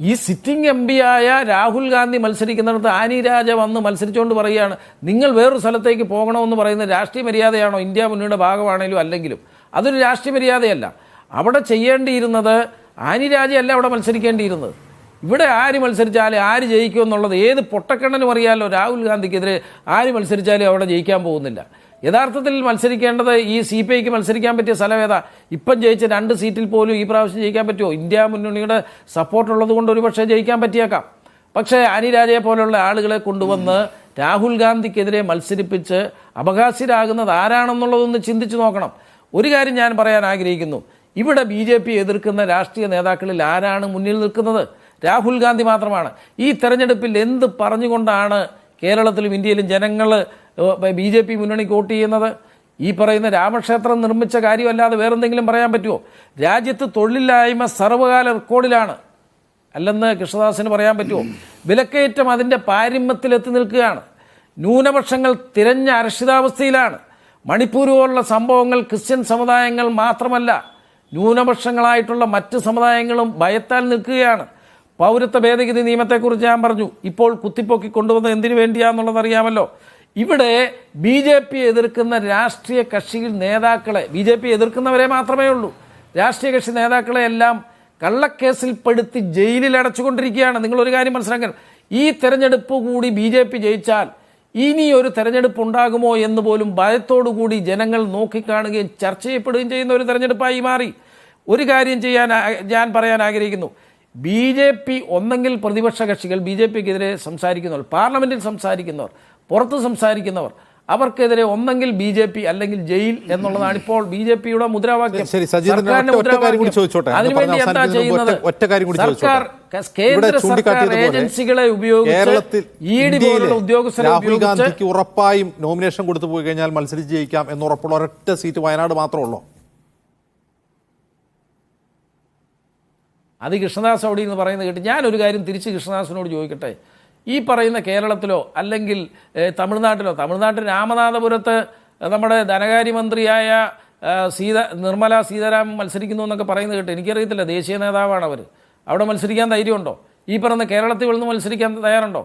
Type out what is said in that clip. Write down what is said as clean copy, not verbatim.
ഈ sitting M പിയായ രാഹുൽ ഗാന്ധി മത്സരിക്കുന്നിടത്ത് ആനി രാജ വന്ന് മത്സരിച്ചുകൊണ്ട് പറയുകയാണ് നിങ്ങൾ വേറൊരു സ്ഥലത്തേക്ക് പോകണമെന്ന് പറയുന്നത് രാഷ്ട്രീയ മര്യാദയാണോ? ഇന്ത്യ മുന്നണിയുടെ ഭാഗമാണെങ്കിലും അല്ലെങ്കിലും അതൊരു രാഷ്ട്രീയ മര്യാദയല്ല. അവിടെ ചെയ്യേണ്ടിയിരുന്നത് ആനി രാജയല്ല അവിടെ മത്സരിക്കേണ്ടിയിരുന്നത്. ഇവിടെ ആര് മത്സരിച്ചാലും ആര് ജയിക്കുമെന്നുള്ളത് ഏത് പൊട്ടക്കണ്ണനും അറിയാമല്ലോ. രാഹുൽ ഗാന്ധിക്കെതിരെ ആര് മത്സരിച്ചാലും അവിടെ ജയിക്കാൻ പോകുന്നില്ല. യഥാർത്ഥത്തിൽ മത്സരിക്കേണ്ടത് ഈ CPIക്ക് മത്സരിക്കാൻ പറ്റിയ സ്ഥലം ഏതാ? ഇപ്പം ജയിച്ച 2 സീറ്റിൽ പോലും ഈ പ്രാവശ്യം ജയിക്കാൻ പറ്റുമോ? ഇന്ത്യ മുന്നണിയുടെ സപ്പോർട്ടുള്ളത് കൊണ്ട് ഒരുപക്ഷെ ജയിക്കാൻ പറ്റിയേക്കാം. പക്ഷേ ആനി രാജയെ പോലുള്ള ആളുകളെ കൊണ്ടുവന്ന് രാഹുൽ ഗാന്ധിക്കെതിരെ മത്സരിപ്പിച്ച് അപഹാസ്യരാകുന്നത് ആരാണെന്നുള്ളതൊന്ന് ചിന്തിച്ചു നോക്കണം. ഒരു കാര്യം ഞാൻ പറയാൻ ആഗ്രഹിക്കുന്നു. ഇവിടെ BJP എതിർക്കുന്ന രാഷ്ട്രീയ നേതാക്കളിൽ ആരാണ് മുന്നിൽ നിൽക്കുന്നത്? രാഹുൽ ഗാന്ധി മാത്രമാണ്. ഈ തെരഞ്ഞെടുപ്പിൽ എന്ത് പറഞ്ഞുകൊണ്ടാണ് കേരളത്തിലും ഇന്ത്യയിലും ജനങ്ങൾ BJP മുന്നണിക്ക് വോട്ട് ചെയ്യുന്നത്? ഈ പറയുന്ന രാമക്ഷേത്രം നിർമ്മിച്ച കാര്യമല്ലാതെ വേറെന്തെങ്കിലും പറയാൻ പറ്റുമോ? രാജ്യത്ത് തൊഴിലില്ലായ്മ സർവ്വകാല റെക്കോർഡിലാണ് അല്ലെന്ന് കൃഷ്ണദാസിന് പറയാൻ പറ്റുമോ? വിലക്കയറ്റം അതിൻ്റെ പാരമ്യത്തിലെത്തി നിൽക്കുകയാണ്. ന്യൂനപക്ഷങ്ങൾ തിരഞ്ഞ അരക്ഷിതാവസ്ഥയിലാണ്. മണിപ്പൂർ പോലുള്ള സംഭവങ്ങൾ ക്രിസ്ത്യൻ സമുദായങ്ങൾ മാത്രമല്ല, ന്യൂനപക്ഷങ്ങളായിട്ടുള്ള മറ്റ് സമുദായങ്ങളും ഭയത്താൽ നിൽക്കുകയാണ്. പൗരത്വ ഭേദഗതി നിയമത്തെക്കുറിച്ച് ഞാൻ പറഞ്ഞു. ഇപ്പോൾ കുത്തിപ്പൊക്കി കൊണ്ടുവന്നത് എന്തിനു വേണ്ടിയാണെന്നുള്ളത് അറിയാമല്ലോ. ഇവിടെ BJP എതിർക്കുന്ന രാഷ്ട്രീയ കക്ഷി നേതാക്കളെ, BJP എതിർക്കുന്നവരെ മാത്രമേ ഉള്ളൂ, രാഷ്ട്രീയ കക്ഷി നേതാക്കളെ എല്ലാം കള്ളക്കേസിൽപ്പെടുത്തി ജയിലിൽ അടച്ചുകൊണ്ടിരിക്കുകയാണ്. നിങ്ങളൊരു കാര്യം മനസ്സിലാക്കണം. ഈ തെരഞ്ഞെടുപ്പ് കൂടി BJP ജയിച്ചാൽ ഇനി ഒരു തെരഞ്ഞെടുപ്പ് ഉണ്ടാകുമോ എന്ന് പോലും ഭയത്തോടുകൂടി ജനങ്ങൾ നോക്കിക്കാണുകയും ചർച്ച ചെയ്യപ്പെടുകയും ചെയ്യുന്ന ഒരു തെരഞ്ഞെടുപ്പായി മാറി. ഒരു കാര്യം ഞാൻ പറയാൻ ആഗ്രഹിക്കുന്നു. BJP ഒന്നെങ്കിൽ പ്രതിപക്ഷ കക്ഷികൾ, BJPക്കെതിരെ സംസാരിക്കുന്നവർ, പാർലമെന്റിൽ സംസാരിക്കുന്നവർ, പുറത്ത് സംസാരിക്കുന്നവർ, അവർക്കെതിരെ ഒന്നെങ്കിൽ BJP അല്ലെങ്കിൽ ജയിൽ എന്നുള്ളതാണ് ഇപ്പോൾ BJPയുടെ മുദ്രാവാക്യം. അതിനുവേണ്ടി എന്താ ചെയ്യുന്നത്? സർക്കാർ, കേന്ദ്ര സർക്കാർ ഏജൻസികളെ ഉപയോഗിച്ച് ED പോലുള്ള ഉദ്യോഗസ്ഥരെ ഉപയോഗിച്ച് ഉറപ്പായും നോമിനേഷൻ കൊടുത്തു പോയി കഴിഞ്ഞാൽ മത്സരിച്ച് ജയിക്കാം എന്ന് ഉറപ്പുള്ള ഒരൊറ്റ സീറ്റ് വയനാട് മാത്രമുള്ളൂ. അത് കൃഷ്ണദാസ് അവിടെ നിന്ന് പറയുന്നത് കേട്ട് ഞാനൊരു കാര്യം തിരിച്ച് കൃഷ്ണദാസിനോട് ചോദിക്കട്ടെ. ഈ പറയുന്ന കേരളത്തിലോ അല്ലെങ്കിൽ തമിഴ്നാട്ടിൽ രാമനാഥപുരത്ത് നമ്മുടെ ധനകാര്യമന്ത്രിയായ നിർമ്മല സീതാരാമൻ മത്സരിക്കുന്നു എന്നൊക്കെ പറയുന്നത് കേട്ട് എനിക്കറിയത്തില്ല. ദേശീയ നേതാവാണ് അവർ. അവിടെ മത്സരിക്കാൻ ധൈര്യമുണ്ടോ? ഈ പറയുന്ന കേരളത്തിൽ വന്ന് മത്സരിക്കാൻ തയ്യാറുണ്ടോ?